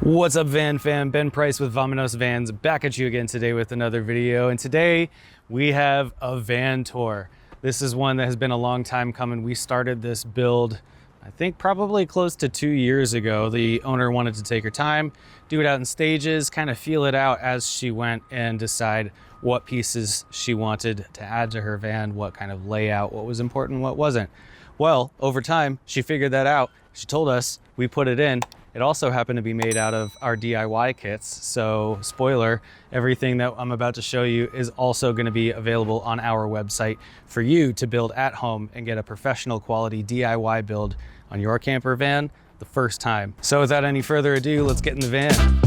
What's up, van fam? Ben Price with Vamonos Vans, back at you again today with another video. And today we have a van tour. This is one that has been a long time coming. We started this build, I think probably close to 2 years ago. The owner wanted to take her time, do it out in stages, kind of feel it out as she went and decide what pieces she wanted to add to her van, what kind of layout, what was important, what wasn't. Well, over time, she figured that out. She told us, we put it in. It also happened to be made out of our DIY kits. So spoiler, everything that I'm about to show you is also going to be available on our website for you to build at home and get a professional quality DIY build on your camper van the first time. So without any further ado, let's get in the van.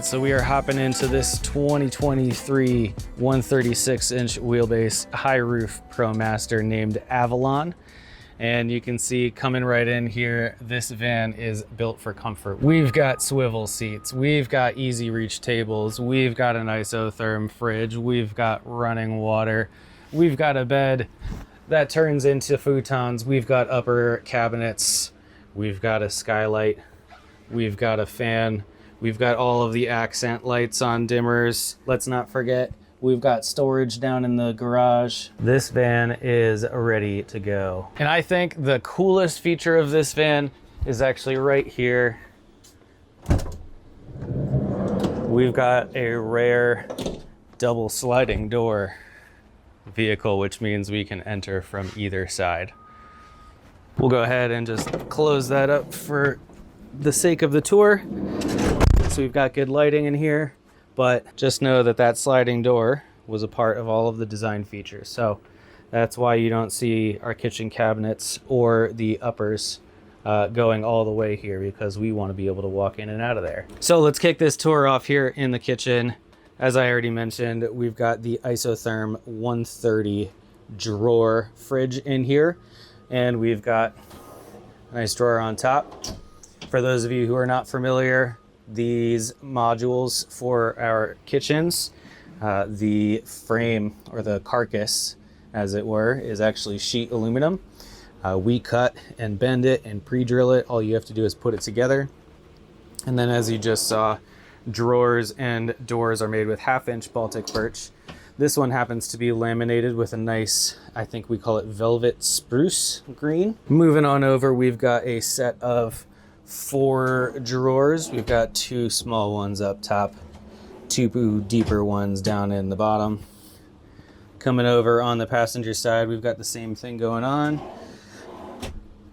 So we are hopping into this 2023 136-inch wheelbase high roof Promaster named Avalon. And you can see coming right in here, this van is built for comfort. We've got swivel seats, we've got easy reach tables, we've got an isotherm fridge, we've got running water, we've got a bed that turns into futons, we've got upper cabinets, we've got a skylight, we've got a fan. We've got all of the accent lights on dimmers. Let's not forget, we've got storage down in the garage. This van is ready to go. And I think the coolest feature of this van is actually right here. We've got a rare double sliding door vehicle, which means we can enter from either side. We'll go ahead and just close that up for the sake of the tour. So we've got good lighting in here, but just know that that sliding door was a part of all of the design features. So that's why you don't see our kitchen cabinets or the uppers going all the way here, because we want to be able to walk in and out of there. So let's kick this tour off here in the kitchen. As I already mentioned, we've got the isotherm 130 drawer fridge in here, and we've got a nice drawer on top. For those of you who are not familiar, these modules for our kitchens, the frame or the carcass as it were is actually sheet aluminum. We cut and bend it and pre-drill it. All you have to do is put it together. And then, as you just saw, drawers and doors are made with 1/2-inch Baltic birch. This one happens to be laminated with a nice, I think we call it velvet spruce green. Moving on over, we've got a set of 4 drawers. We've got 2 small ones up top, 2 deeper ones down in the bottom. Coming over on the passenger side, we've got the same thing going on.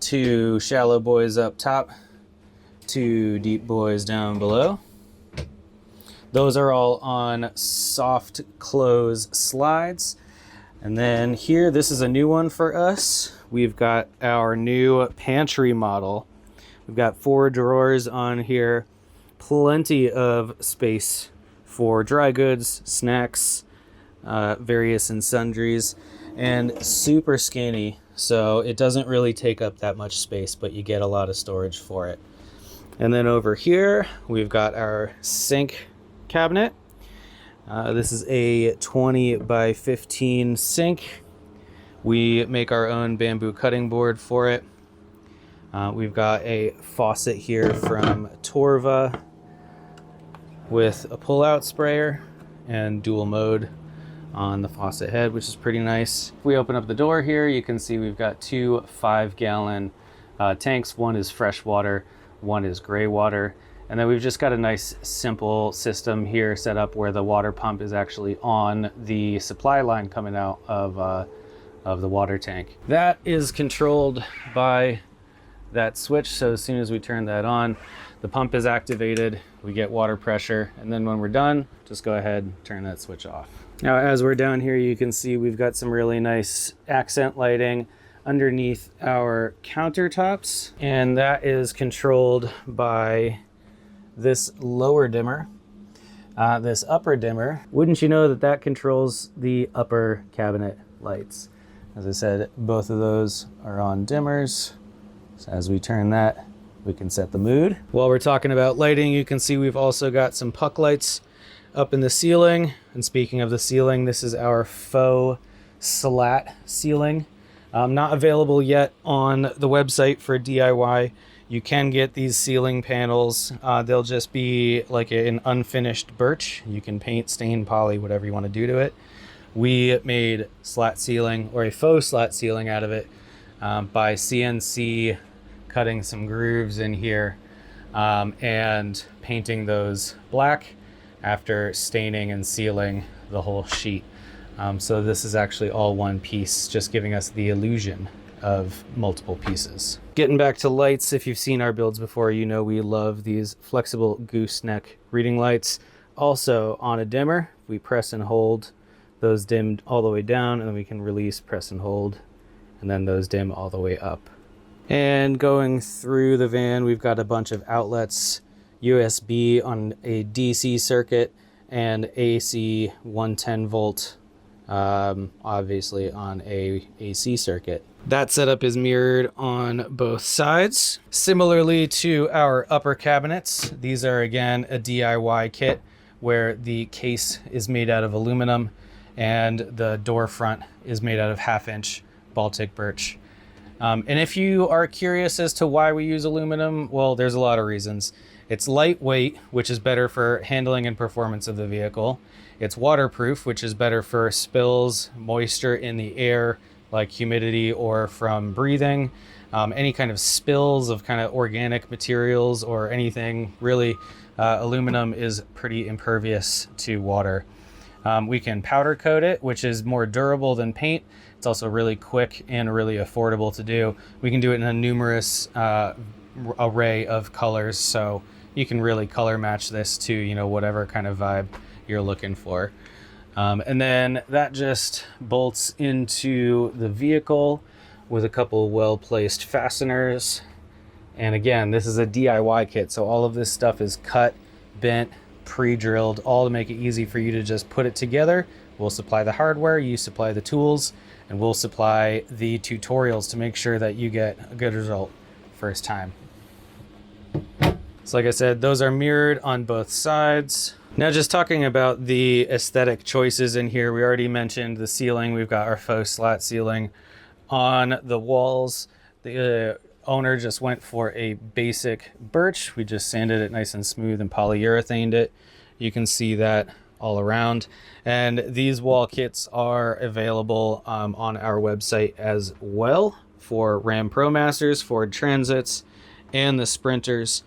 2 shallow boys up top, 2 deep boys down below. Those are all on soft close slides. And then here, this is a new one for us. We've got our new pantry model. We've got 4 drawers on here, plenty of space for dry goods, snacks, various and sundries, and super skinny. So it doesn't really take up that much space, but you get a lot of storage for it. And then over here, we've got our sink cabinet. This is a 20 by 15 sink. We make our own bamboo cutting board for it. We've got a faucet here from Torva with a pull-out sprayer and dual mode on the faucet head, which is pretty nice. If we open up the door here, you can see we've got 2 5-gallon tanks. One is fresh water, one is gray water. And then we've just got a nice simple system here set up where the water pump is actually on the supply line coming out of the water tank. That is controlled by that switch. So as soon as we turn that on, the pump is activated, we get water pressure, and then when we're done, just go ahead and turn that switch off. Now, as we're down here, you can see we've got some really nice accent lighting underneath our countertops, and that is controlled by this lower dimmer. This upper dimmer, wouldn't you know that that controls the upper cabinet lights? As I said, both of those are on dimmers. So as we turn that, we can set the mood. While we're talking about lighting, you can see we've also got some puck lights up in the ceiling. And speaking of the ceiling, this is our faux slat ceiling. Not available yet on the website for DIY. You can get these ceiling panels. They'll just be like an unfinished birch. You can paint, stain, poly, whatever you want to do to it. We made slat ceiling, or a faux slat ceiling, out of it by CNC cutting some grooves in here and painting those black after staining and sealing the whole sheet. So this is actually all one piece, just giving us the illusion of multiple pieces. Getting back to lights, if you've seen our builds before, you know we love these flexible gooseneck reading lights. Also on a dimmer, we press and hold, those dimmed all the way down, and then we can release, press and hold, and then those dim all the way up. And going through the van, we've got a bunch of outlets, USB on a DC circuit and AC 110 volt, obviously on a AC circuit. That setup is mirrored on both sides. Similarly to our upper cabinets, these are again a DIY kit where the case is made out of aluminum and the door front is made out of 1/2-inch Baltic birch. And if you are curious as to why we use aluminum, well, there's a lot of reasons. It's lightweight, which is better for handling and performance of the vehicle. It's waterproof, which is better for spills, moisture in the air, like humidity or from breathing. Any kind of spills of kind of organic materials or anything, really, aluminum is pretty impervious to water. We can powder coat it, which is more durable than paint. It's also really quick and really affordable to do. We can do it in a numerous array of colors, so you can really color match this to, you know, whatever kind of vibe you're looking for. And then that just bolts into the vehicle with a couple well-placed fasteners. And again, this is a DIY kit, so all of this stuff is cut, bent, pre-drilled, all to make it easy for you to just put it together. We'll supply the hardware, you supply the tools, and we'll supply the tutorials to make sure that you get a good result first time. So like I said, those are mirrored on both sides. Now just talking about the aesthetic choices in here, we already mentioned the ceiling. We've got our faux slat ceiling on the walls. The owner just went for a basic birch. We just sanded it nice and smooth and polyurethaned it. You can see that all around. And these wall kits are available on our website as well for Ram Promasters, Ford Transits, and the Sprinters.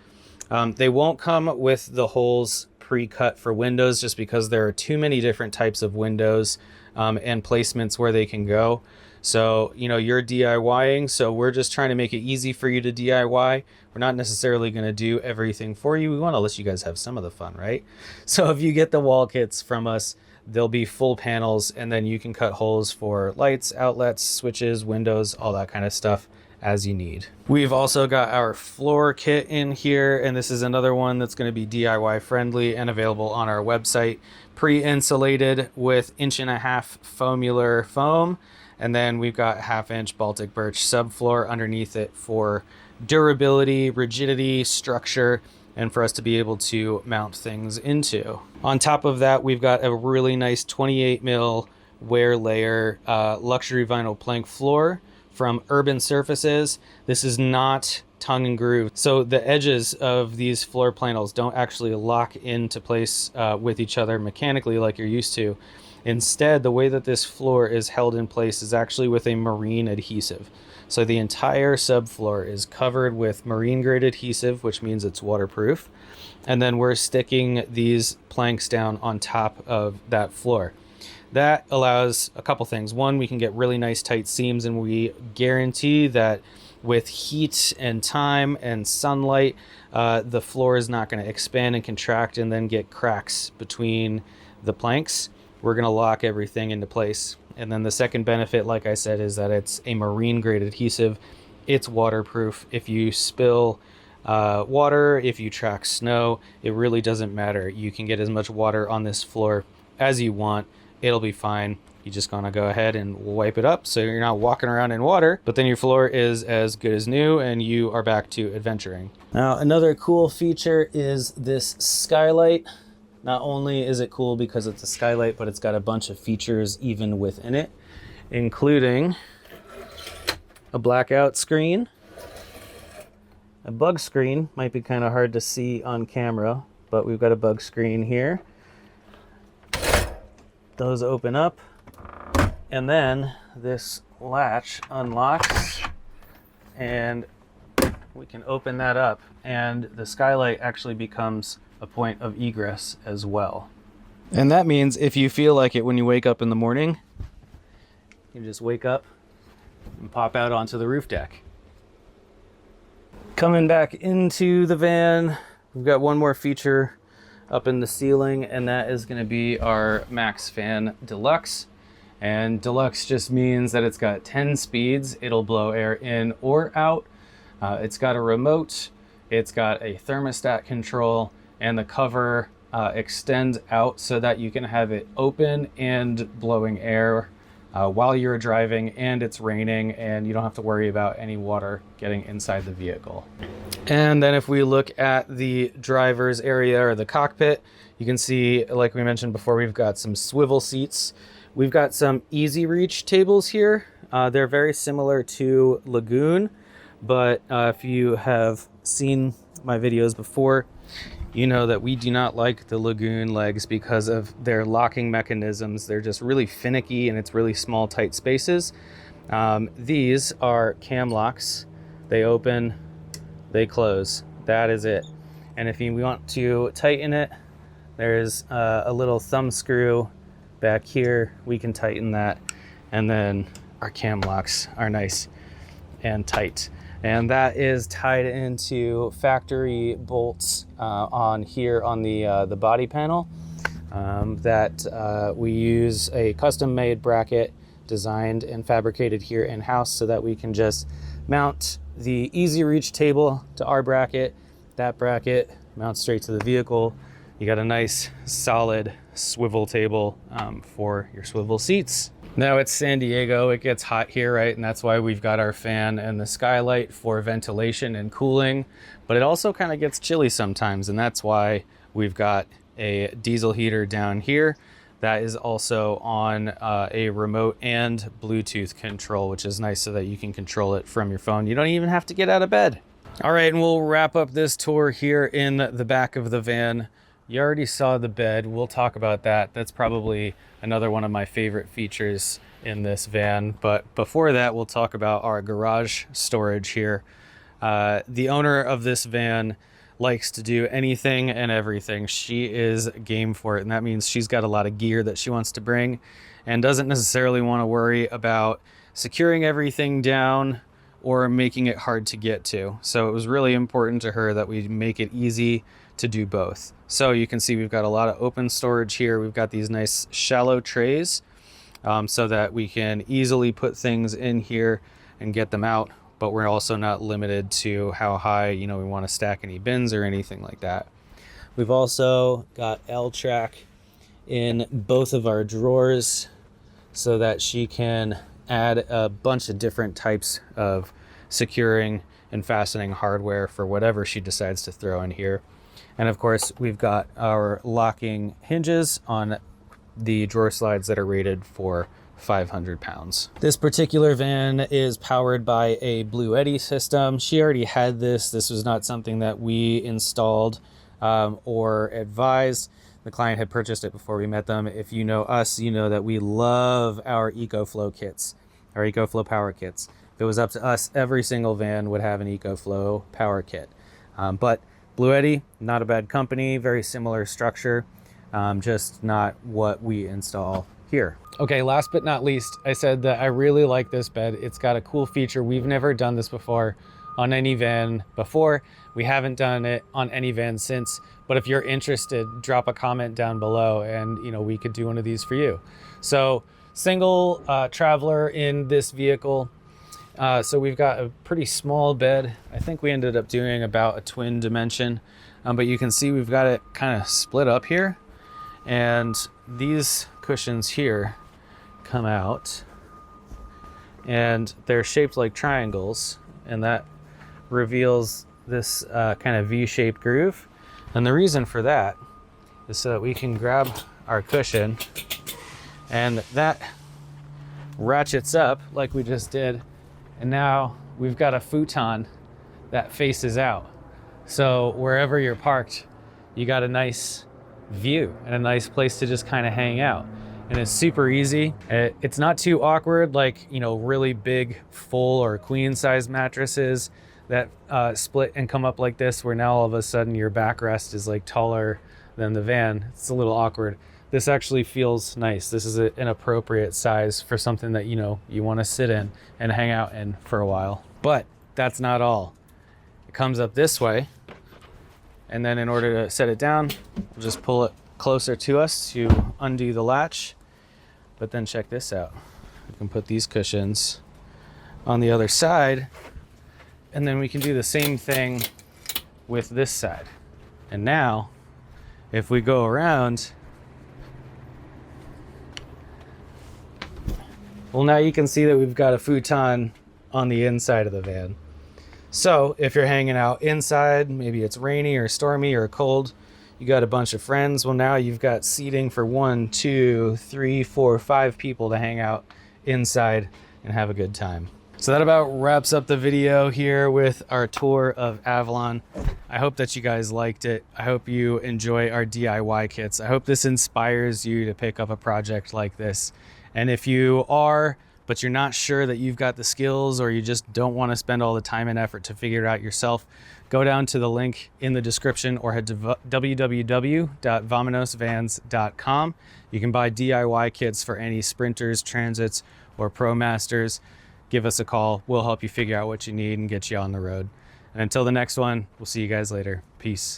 They won't come with the holes pre-cut for windows just because there are too many different types of windows and placements where they can go. So, you know, you're DIYing, so we're just trying to make it easy for you to DIY. We're not necessarily going to do everything for you. We want to let you guys have some of the fun, right? So if you get the wall kits from us, they'll be full panels, and then you can cut holes for lights, outlets, switches, windows, all that kind of stuff as you need. We've also got our floor kit in here, and this is another one that's going to be DIY friendly and available on our website. Pre-insulated with 1.5-inch foamular foam, and then we've got 1/2-inch Baltic birch subfloor underneath it for durability, rigidity, structure, and for us to be able to mount things into. On top of that, we've got a really nice 28mm wear layer luxury vinyl plank floor from Urban Surfaces. This is not tongue and groove, so the edges of these floor panels don't actually lock into place with each other mechanically like you're used to. Instead, the way that this floor is held in place is actually with a marine adhesive. So the entire subfloor is covered with marine grade adhesive, which means it's waterproof. And then we're sticking these planks down on top of that floor. That allows a couple things. One, we can get really nice tight seams, and we guarantee that with heat and time and sunlight, the floor is not going to expand and contract and then get cracks between the planks. we're going to lock everything into place. And then the second benefit, like I said, is that it's a marine grade adhesive. It's waterproof. If you spill water, if you track snow, it really doesn't matter. You can get as much water on this floor as you want. It'll be fine. You just gonna go ahead and wipe it up so you're not walking around in water, but then your floor is as good as new and you are back to adventuring. Now, another cool feature is this skylight. Not only is it cool because it's a skylight, but it's got a bunch of features even within it, including a blackout screen. A bug screen might be kind of hard to see on camera, but we've got a bug screen here. Those open up, and then this latch unlocks, and we can open that up, and the skylight actually becomes a point of egress as well. And that means if you feel like it when you wake up in the morning, you just wake up and pop out onto the roof deck. Coming back into the van, we've got one more feature up in the ceiling, and that is going to be our Max Fan Deluxe. And Deluxe just means that it's got 10 speeds. It'll blow air in or out. It's got a remote, it's got a thermostat control, and the cover extends out so that you can have it open and blowing air while you're driving and it's raining, and you don't have to worry about any water getting inside the vehicle. And then if we look at the driver's area or the cockpit, you can see, like we mentioned before, we've got some swivel seats. We've got some easy reach tables here. They're very similar to Lagoon, but if you have seen my videos before, you know that we do not like the Lagoon legs because of their locking mechanisms. They're just really finicky and it's really small, tight spaces. These are cam locks. They open, they close. That is it. And if you want to tighten it, there's a little thumb screw back here. We can tighten that. And then our cam locks are nice and tight. And that is tied into factory bolts on here on the body panel. We use a custom-made bracket designed and fabricated here in-house so that we can just mount the easy reach table to our bracket. That bracket mounts straight to the vehicle. You got a nice solid swivel table for your swivel seats. Now it's San Diego, it gets hot here, right? And that's why we've got our fan and the skylight for ventilation and cooling, but it also kind of gets chilly sometimes, and that's why we've got a diesel heater down here that is also on a remote and Bluetooth control, which is nice so that you can control it from your phone. You don't even have to get out of bed. All right, and we'll wrap up this tour here in the back of the van. You already saw the bed. We'll talk about that. That's probably another one of my favorite features in this van. But before that, we'll talk about our garage storage here. The owner of this van likes to do anything and everything. She is game for it, and that means she's got a lot of gear that she wants to bring and doesn't necessarily want to worry about securing everything down or making it hard to get to. So it was really important to her that we make it easy to do both. So you can see we've got a lot of open storage here. We've got these nice shallow trays so that we can easily put things in here and get them out, but we're also not limited to how high, we want to stack any bins or anything like that. We've also got L-track in both of our drawers so that she can add a bunch of different types of securing and fastening hardware for whatever she decides to throw in here. And of course, we've got our locking hinges on the drawer slides that are rated for 500 pounds. This particular van is powered by a Blue Eddy system. She already had this. This was not something that we installed or advised. The client had purchased it before we met them. If you know us, you know that we love our EcoFlow kits, our EcoFlow power kits. If it was up to us, every single van would have an EcoFlow power kit. But Blue Eddy, not a bad company, very similar structure, just not what we install here. Okay, last but not least, I said that I really like this bed. It's got a cool feature. We've never done this before on any van before. We haven't done it on any van since, but if you're interested, drop a comment down below and we could do one of these for you. So single traveler in this vehicle. So we've got a pretty small bed. I think we ended up doing about a twin dimension, but you can see we've got it kind of split up here, and these cushions here come out and they're shaped like triangles, and that reveals this kind of V-shaped groove. And the reason for that is so that we can grab our cushion and that ratchets up like we just did. And now we've got a futon that faces out. So wherever you're parked, you got a nice view and a nice place to just kind of hang out. And it's super easy. It's not too awkward like, really big full or queen size mattresses that split and come up like this, where now all of a sudden your backrest is like taller than the van. It's a little awkward. This actually feels nice. This is an appropriate size for something that you want to sit in and hang out in for a while. But that's not all. It comes up this way, and then in order to set it down, we'll just pull it closer to us to undo the latch. But then check this out. We can put these cushions on the other side, and then we can do the same thing with this side. And now, if we go around, well, now you can see that we've got a futon on the inside of the van. So if you're hanging out inside, maybe it's rainy or stormy or cold, you got a bunch of friends, well, now you've got seating for 1, 2, 3, 4, 5 people to hang out inside and have a good time. So that about wraps up the video here with our tour of Avalon. I hope that you guys liked it. I hope you enjoy our DIY kits. I hope this inspires you to pick up a project like this. And if you are, but you're not sure that you've got the skills, or you just don't want to spend all the time and effort to figure it out yourself, go down to the link in the description or head to www.vamonosvans.com. You can buy DIY kits for any Sprinters, Transits, or Promasters. Give us a call. We'll help you figure out what you need and get you on the road. And until the next one, we'll see you guys later. Peace.